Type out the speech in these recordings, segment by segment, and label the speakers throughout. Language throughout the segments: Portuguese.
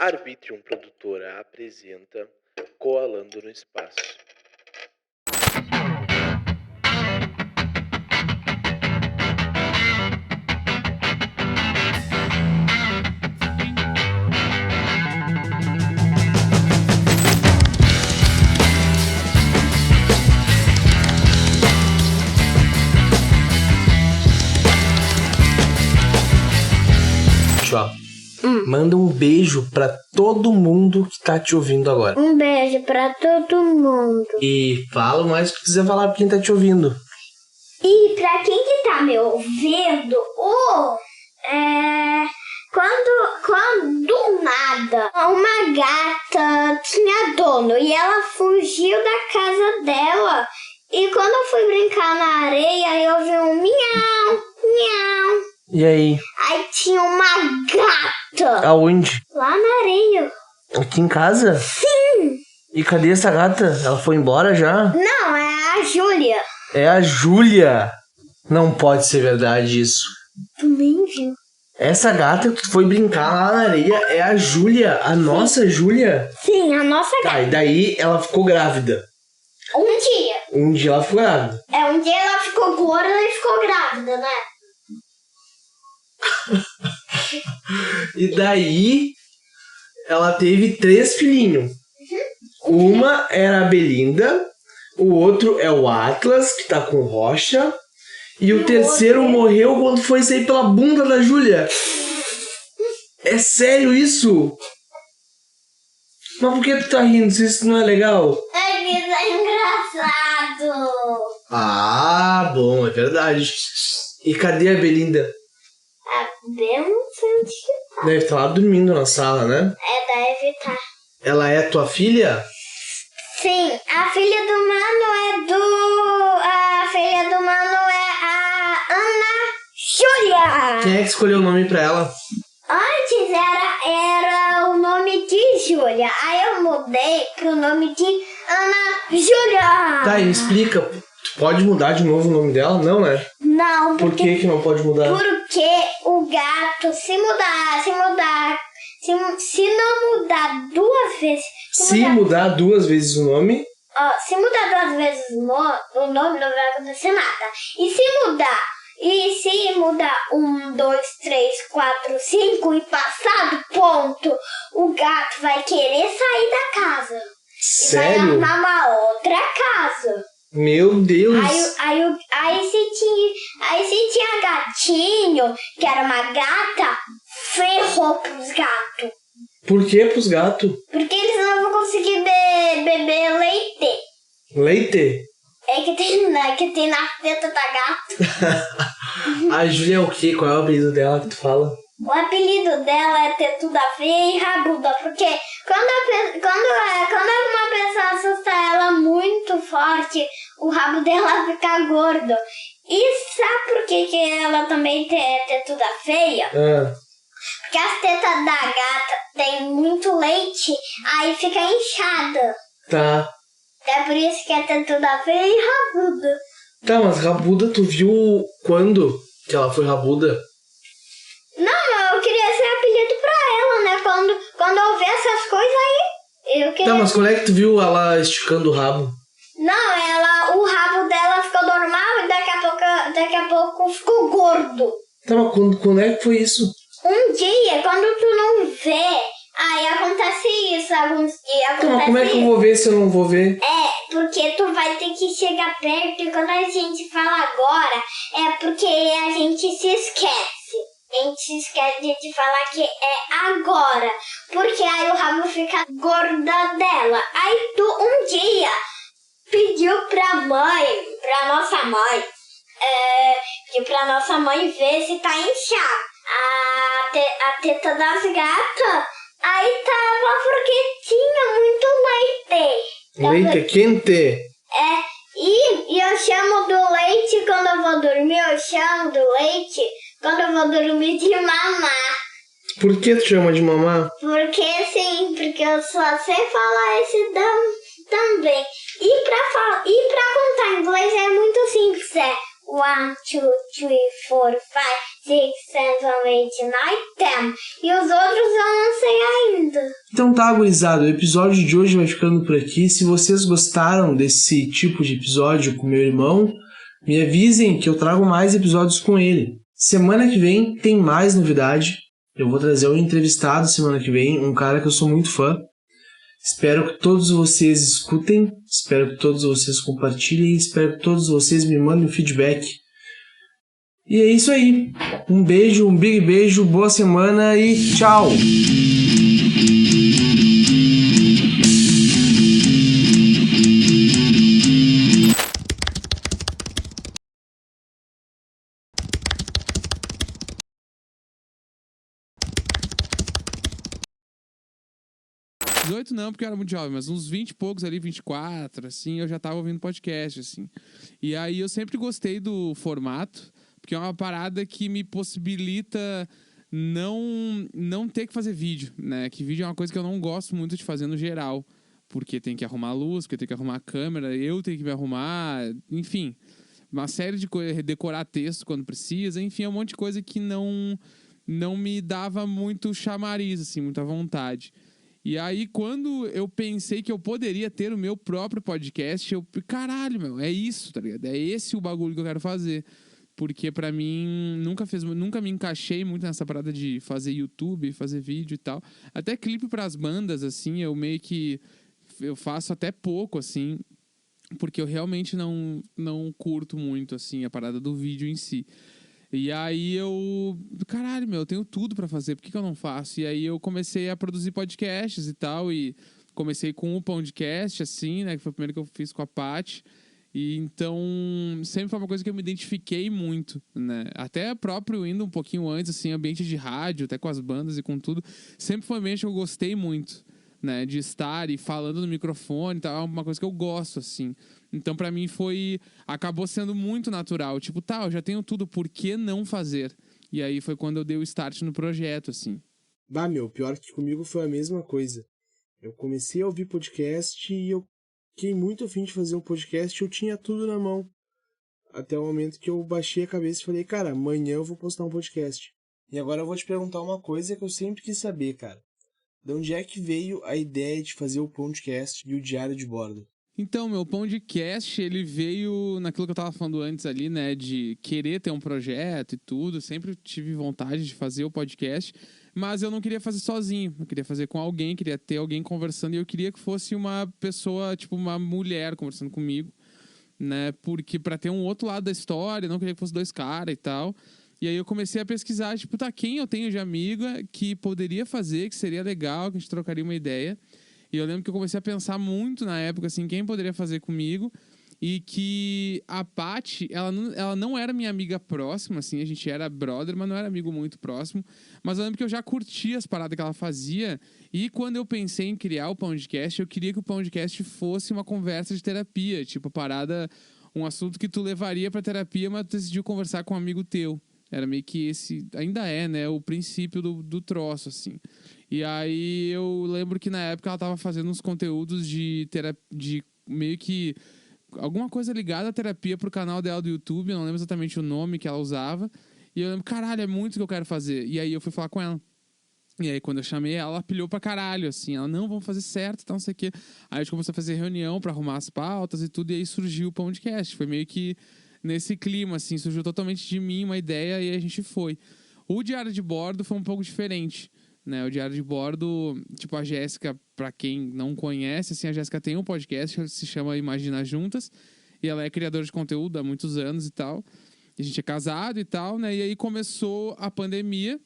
Speaker 1: Arbitrium Produtora apresenta Koalando no Espaço.
Speaker 2: Manda um beijo pra todo mundo que tá te ouvindo agora.
Speaker 3: Um beijo pra todo mundo.
Speaker 2: E fala mais o que quiser falar pra quem tá te ouvindo.
Speaker 3: E pra quem que tá me ouvindo, quando do nada uma gata tinha dono e ela fugiu da casa dela. E quando eu fui brincar na areia, eu vi um miau, miau.
Speaker 2: E aí?
Speaker 3: Aí tinha uma gata.
Speaker 2: Aonde?
Speaker 3: Lá na areia.
Speaker 2: Aqui em casa?
Speaker 3: Sim.
Speaker 2: E cadê essa gata? Ela foi embora já?
Speaker 3: Não, é a Júlia.
Speaker 2: É a Júlia. Não pode ser verdade isso.
Speaker 3: Tu nem viu.
Speaker 2: Essa gata que tu foi brincar lá na areia é a Júlia, a nossa Júlia?
Speaker 3: Sim, a nossa gata.
Speaker 2: Tá, e daí ela ficou grávida.
Speaker 3: Um dia.
Speaker 2: Um dia ela ficou grávida.
Speaker 3: Um dia ela ficou gorda e ficou grávida, né?
Speaker 2: E daí ela teve 3 filhinhos. Uma era a Belinda, o outro é o Atlas, que tá com Rocha, e o terceiro morreu quando foi sair pela bunda da Júlia. É sério isso? Mas por que tu tá rindo se isso não é legal?
Speaker 3: É que tá engraçado.
Speaker 2: Ah, bom, é verdade. E cadê a Belinda?
Speaker 3: Bem no sentido.
Speaker 2: Deve estar lá dormindo na sala, né?
Speaker 3: Deve estar.
Speaker 2: Ela é tua filha?
Speaker 3: Sim, a filha do mano A filha do mano é a Ana Júlia.
Speaker 2: Quem é que escolheu o nome pra ela?
Speaker 3: Antes era o nome de Júlia. Aí eu mudei pro nome de Ana Júlia.
Speaker 2: Tá, e me explica. Tu pode mudar de novo o nome dela? Não, né?
Speaker 3: Não,
Speaker 2: Por que não pode mudar?
Speaker 3: Porque o gato, se não mudar duas vezes...
Speaker 2: Se mudar 2 vezes o nome...
Speaker 3: se mudar 2 vezes o nome, não vai acontecer nada. E se mudar 1, 2, 3, 4, 5 e passar do ponto, o gato vai querer sair da casa.
Speaker 2: Sério?
Speaker 3: E vai arrumar uma outra casa.
Speaker 2: Meu Deus!
Speaker 3: Aí se tinha gatinho, que era uma gata, ferrou pros gatos.
Speaker 2: Por que pros gatos?
Speaker 3: Porque eles não vão conseguir beber leite.
Speaker 2: Leite?
Speaker 3: É que tem na teta da gata.
Speaker 2: A Júlia é o quê? Qual é o apelido dela que tu fala?
Speaker 3: O apelido dela é tetuda feia e rabuda, porque quando uma pessoa assusta ela muito forte, o rabo dela fica gordo. E sabe por que ela também é tetuda feia? Porque as tetas da gata tem muito leite, aí fica inchada.
Speaker 2: Tá.
Speaker 3: É por isso que é tetuda feia e rabuda.
Speaker 2: Tá, mas rabuda tu viu quando que ela foi rabuda?
Speaker 3: Não, eu queria ser apelido pra ela, né? Quando eu ver essas coisas aí, eu queria...
Speaker 2: Tá, mas quando é que tu viu ela esticando o rabo?
Speaker 3: Não, o rabo dela ficou normal e daqui a pouco ficou gordo.
Speaker 2: Tá, mas quando é que foi isso?
Speaker 3: Um dia, quando tu não vê, aí acontece isso, alguns dias acontece.
Speaker 2: Tá, mas como é que eu vou ver se eu não vou ver?
Speaker 3: Porque tu vai ter que chegar perto e quando a gente fala agora, é porque a gente se esquece. A gente se esquece de falar que é agora, porque aí o rabo fica gorda dela. Aí tu um dia pediu pra nossa mãe ver se tá inchado a teta das gatas. Aí tava porque tinha muito leite.
Speaker 2: Leite quente?
Speaker 3: E eu chamo do leite quando eu vou dormir, eu chamo do leite quando eu vou dormir de mamá.
Speaker 2: Por que tu chama de mamá?
Speaker 3: Porque eu só sei falar esse também. E pra contar em inglês é muito simples, 1, 2, 3, 4, 5, 6, 7, 8, 9, 10. E os outros eu não sei ainda.
Speaker 2: Então tá, gurizada, o episódio de hoje vai ficando por aqui. Se vocês gostaram desse tipo de episódio com meu irmão, me avisem que eu trago mais episódios com ele. Semana que vem tem mais novidade. Eu vou trazer um entrevistado semana que vem, um cara que eu sou muito fã. Espero que todos vocês escutem, espero que todos vocês compartilhem, espero que todos vocês me mandem feedback. E é isso aí. Um beijo, um big beijo, boa semana e tchau!
Speaker 4: 18 não, porque eu era muito jovem, mas uns 20 e poucos ali, 24, assim, eu já tava ouvindo podcast, assim. E aí eu sempre gostei do formato, porque é uma parada que me possibilita não ter que fazer vídeo, né? Que vídeo é uma coisa que eu não gosto muito de fazer no geral, porque tem que arrumar a luz, porque tem que arrumar a câmera, eu tenho que me arrumar, enfim, uma série de coisas, decorar texto quando precisa, enfim, é um monte de coisa que não me dava muito chamariz, assim, muita vontade. E aí, quando eu pensei que eu poderia ter o meu próprio podcast, eu... Caralho, meu, é isso, tá ligado? É esse o bagulho que eu quero fazer. Porque pra mim, nunca me encaixei muito nessa parada de fazer YouTube, fazer vídeo e tal. Até clipe pras bandas, assim, eu meio que... Eu faço até pouco, assim, porque eu realmente não curto muito, assim, a parada do vídeo em si. E aí eu... Caralho, meu, eu tenho tudo pra fazer, por que eu não faço? E aí eu comecei a produzir podcasts e tal, e comecei com o podcast, assim, né, que foi o primeiro que eu fiz com a Paty. E então, sempre foi uma coisa que eu me identifiquei muito, né? Até próprio indo um pouquinho antes, assim, ambiente de rádio, até com as bandas e com tudo, sempre foi um ambiente que eu gostei muito, né? De estar e falando no microfone e tal, é uma coisa que eu gosto, assim. Então, pra mim, acabou sendo muito natural. Tipo, tá, eu já tenho tudo, por que não fazer? E aí foi quando eu dei o start no projeto, assim.
Speaker 2: Bah, meu, pior que comigo foi a mesma coisa. Eu comecei a ouvir podcast e eu fiquei muito afim de fazer um podcast, eu tinha tudo na mão. Até o momento que eu baixei a cabeça e falei, cara, amanhã eu vou postar um podcast. E agora eu vou te perguntar uma coisa que eu sempre quis saber, cara. De onde é que veio a ideia de fazer o podcast e o diário de bordo?
Speaker 4: Então, meu podcast, ele veio naquilo que eu tava falando antes ali, né? De querer ter um projeto e tudo. Sempre tive vontade de fazer o podcast, mas eu não queria fazer sozinho. Eu queria fazer com alguém, queria ter alguém conversando. E eu queria que fosse uma pessoa, tipo, uma mulher conversando comigo, né? Porque pra ter um outro lado da história, eu não queria que fosse dois caras e tal. E aí eu comecei a pesquisar, tipo, tá, quem eu tenho de amiga que poderia fazer, que seria legal, que a gente trocaria uma ideia. E eu lembro que eu comecei a pensar muito na época, assim, quem poderia fazer comigo. E que a Paty, ela não era minha amiga próxima, assim, a gente era brother, mas não era amigo muito próximo. Mas eu lembro que eu já curtia as paradas que ela fazia. E quando eu pensei em criar o podcast, eu queria que o podcast fosse uma conversa de terapia. Tipo, parada, um assunto que tu levaria pra terapia, mas tu decidiu conversar com um amigo teu. Era meio que esse, ainda é, né, o princípio do troço, assim. E aí eu lembro que na época ela tava fazendo uns conteúdos de meio que alguma coisa ligada à terapia pro canal dela do YouTube, eu não lembro exatamente o nome que ela usava. E eu lembro, caralho, é muito que eu quero fazer. E aí eu fui falar com ela. E aí quando eu chamei ela pilhou pra caralho, assim. Ela, não, vamos fazer certo, tá, não sei o quê. Aí a gente começou a fazer reunião pra arrumar as pautas e tudo, e aí surgiu o podcast. Foi meio que nesse clima, assim, surgiu totalmente de mim uma ideia e a gente foi. O diário de bordo foi um pouco diferente, né? O diário de bordo, tipo, a Jéssica, pra quem não conhece, assim, a Jéssica tem um podcast que se chama Imagina Juntas, e ela é criadora de conteúdo há muitos anos e tal. E a gente é casado e tal, né? E aí começou a pandemia.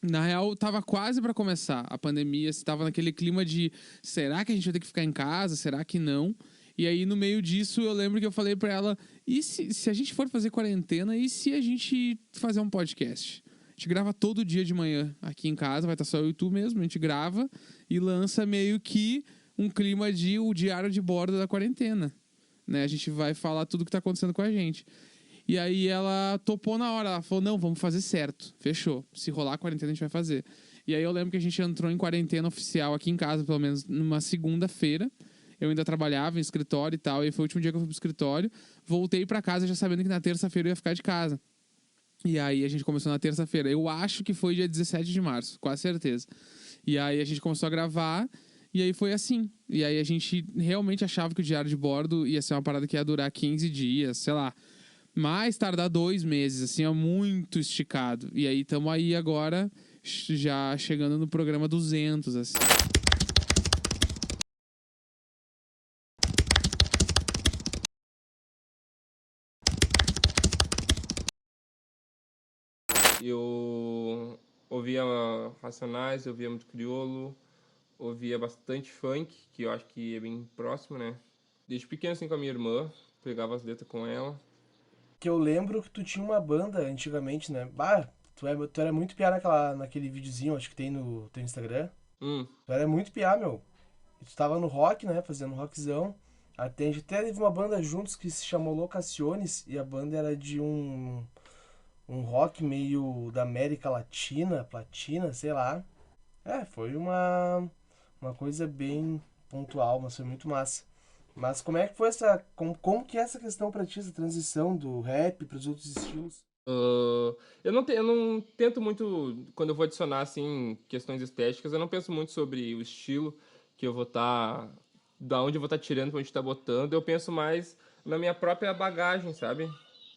Speaker 4: Na real, tava quase pra começar a pandemia, estava naquele clima de será que a gente vai ter que ficar em casa? Será que não? E aí, no meio disso, eu lembro que eu falei pra ela, e se a gente for fazer quarentena, e se a gente fazer um podcast? A gente grava todo dia de manhã aqui em casa, vai estar só eu e tu mesmo, a gente grava e lança meio que um clima de o diário de bordo da quarentena, né? A gente vai falar tudo que tá acontecendo com a gente. E aí ela topou na hora, ela falou, não, vamos fazer certo, fechou. Se rolar a quarentena, a gente vai fazer. E aí eu lembro que a gente entrou em quarentena oficial aqui em casa, pelo menos numa segunda-feira. Eu ainda trabalhava em escritório e tal, e foi o último dia que eu fui pro escritório. Voltei pra casa já sabendo que na terça-feira eu ia ficar de casa. E aí a gente começou na terça-feira. Eu acho que foi dia 17 de março, quase certeza. E aí a gente começou a gravar, e aí foi assim. E aí a gente realmente achava que o diário de bordo ia ser uma parada que ia durar 15 dias, sei lá. Mais tardar 2 meses, assim, é muito esticado. E aí estamos aí agora, já chegando no programa 200, assim.
Speaker 5: Eu ouvia Racionais, eu ouvia muito Criolo, ouvia bastante funk, que eu acho que é bem próximo, né? Desde pequeno, assim, com a minha irmã, pegava as letras com ela.
Speaker 2: Que eu lembro que tu tinha uma banda antigamente, né? Bah, tu era muito piá naquele videozinho, acho que tem no teu Instagram.
Speaker 5: Hum,
Speaker 2: Tu era muito piá, meu. E tu tava no rock, né? Fazendo rockzão. Até, a gente até teve uma banda juntos que se chamou Locaciones. E a banda era de um rock meio da América Latina, platina, sei lá. É, foi uma coisa bem pontual, mas foi muito massa. Mas como é que foi como que é essa questão pra ti, essa transição do rap pros outros estilos?
Speaker 5: eu não tento muito, quando eu vou adicionar, assim, questões estéticas, eu não penso muito sobre o estilo que eu vou estar, da onde eu vou estar tirando, pra onde tá botando. Eu penso mais na minha própria bagagem, sabe?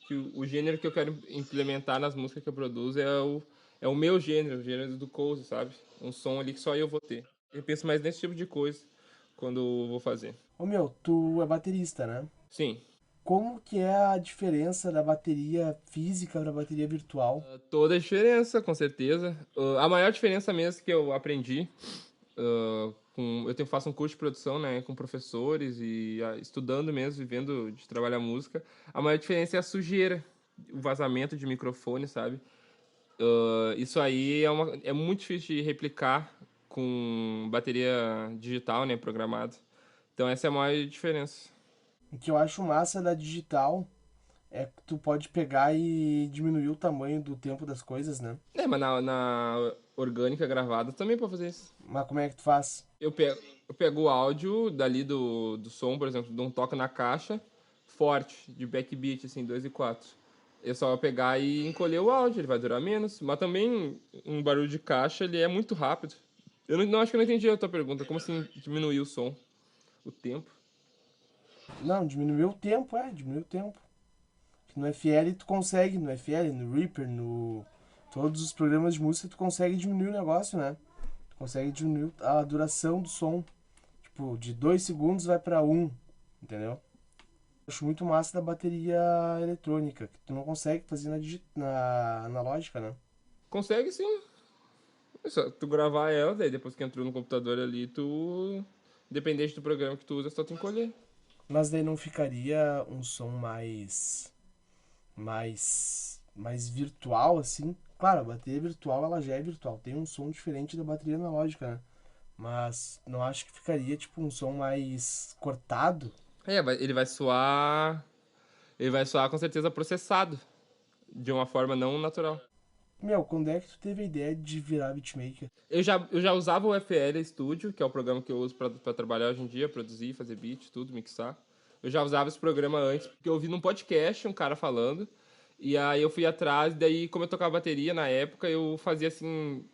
Speaker 5: Que o gênero que eu quero implementar nas músicas que eu produzo é o meu gênero, o gênero do Cozy, sabe? Um som ali que só eu vou ter. Eu penso mais nesse tipo de coisa quando eu vou fazer.
Speaker 2: Ô meu, tu é baterista, né?
Speaker 5: Sim,
Speaker 2: Como que é a diferença da bateria física pra bateria virtual?
Speaker 5: toda a diferença, com certeza. A maior diferença mesmo que eu aprendi, faço um curso de produção, né, com professores e estudando mesmo, vivendo de trabalhar música. A maior diferença é a sujeira, o vazamento de microfone, sabe? Isso aí é muito difícil de replicar com bateria digital, né, programada. Então essa é a maior diferença.
Speaker 2: O que eu acho massa da digital é que tu pode pegar e diminuir o tamanho do tempo das coisas, né?
Speaker 5: É, mas na orgânica gravada também pode fazer isso.
Speaker 2: Mas como é que tu faz?
Speaker 5: Eu pego o áudio dali do som, por exemplo, de um toque na caixa, forte, de backbeat, assim, 2 e 4. É só eu pegar e encolher o áudio, ele vai durar menos. Mas também um barulho de caixa, ele é muito rápido. Eu não acho que eu não entendi a tua pergunta. Como assim diminuir o som? O tempo?
Speaker 2: Não, diminuir o tempo, diminuir o tempo. Que no FL tu consegue, no FL, no Reaper, no todos os programas de música tu consegue diminuir o negócio, né? Tu consegue diminuir a duração do som. Tipo, de 2 segundos vai pra 1, entendeu? Acho muito massa da bateria eletrônica, que tu não consegue fazer na analógica, né?
Speaker 5: Consegue sim. É só tu gravar ela, daí depois que entrou no computador ali, tu. Independente do programa que tu usa, é só tu encolher.
Speaker 2: Mas daí não ficaria um som mais virtual, assim. Claro, a bateria virtual, ela já é virtual. Tem um som diferente da bateria analógica, né? Mas não acho que ficaria, tipo, um som mais cortado.
Speaker 5: Ele vai soar. Ele vai soar com certeza processado. De uma forma não natural.
Speaker 2: Meu, quando é que tu teve a ideia de virar beatmaker?
Speaker 5: Eu já usava o FL Studio, que é o programa que eu uso pra trabalhar hoje em dia, produzir, fazer beat, tudo, mixar. Eu já usava esse programa antes, porque eu ouvi num podcast um cara falando. E aí eu fui atrás, daí como eu tocava bateria na época, eu fazia assim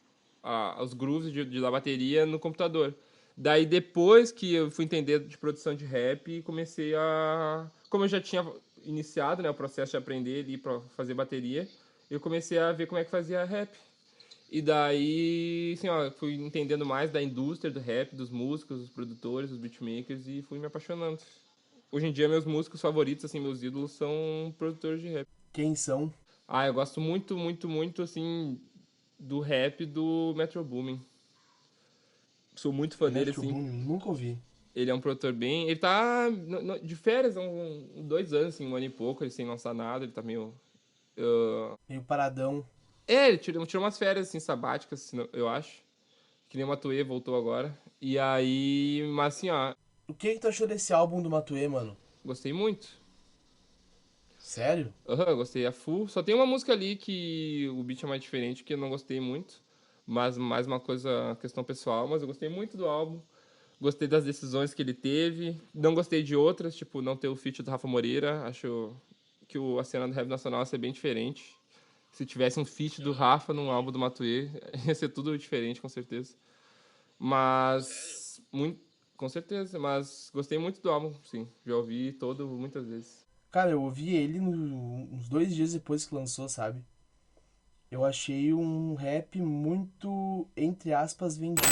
Speaker 5: os grooves da bateria no computador. Daí depois que eu fui entender de produção de rap, comecei a... Como eu já tinha iniciado, né, o processo de aprender ali pra fazer bateria, eu comecei a ver como é que fazia rap. E daí, assim, ó, fui entendendo mais da indústria do rap, dos músicos, dos produtores, dos beatmakers e fui me apaixonando. Hoje em dia, meus músicos favoritos, assim, meus ídolos são produtores de rap.
Speaker 2: Quem são?
Speaker 5: Eu gosto muito, muito, muito, assim, do rap do Metro Boomin. Sou muito fã dele,
Speaker 2: Metro
Speaker 5: assim.
Speaker 2: Boomin, nunca ouvi.
Speaker 5: Ele é um produtor bem... Ele tá de férias há 2 anos, assim, 1 ano e pouco, ele sem lançar nada, ele tá meio...
Speaker 2: Meio paradão.
Speaker 5: Ele tirou umas férias, assim, sabáticas, assim, eu acho. Que nem o Matuê voltou agora. E aí, mas assim, ó,
Speaker 2: O que tu achou desse álbum do Matuê, mano?
Speaker 5: gostei muito.
Speaker 2: Sério?
Speaker 5: Aham, gostei a full. Só tem uma música ali que o beat é mais diferente, que eu não gostei muito. Mas mais uma coisa, questão pessoal. Mas eu gostei muito do álbum. Gostei das decisões que ele teve. Não gostei de outras, tipo, não ter o feat do Rafa Moreira. Acho que a cena do rap nacional ia ser bem diferente. Se tivesse um feat do Rafa num álbum do Matuê, ia ser tudo diferente, com certeza. Mas, com certeza, mas gostei muito do álbum, sim. Já ouvi todo muitas vezes.
Speaker 2: Cara, eu ouvi ele uns 2 dias depois que lançou, sabe? Eu achei um rap muito, entre aspas, vendido.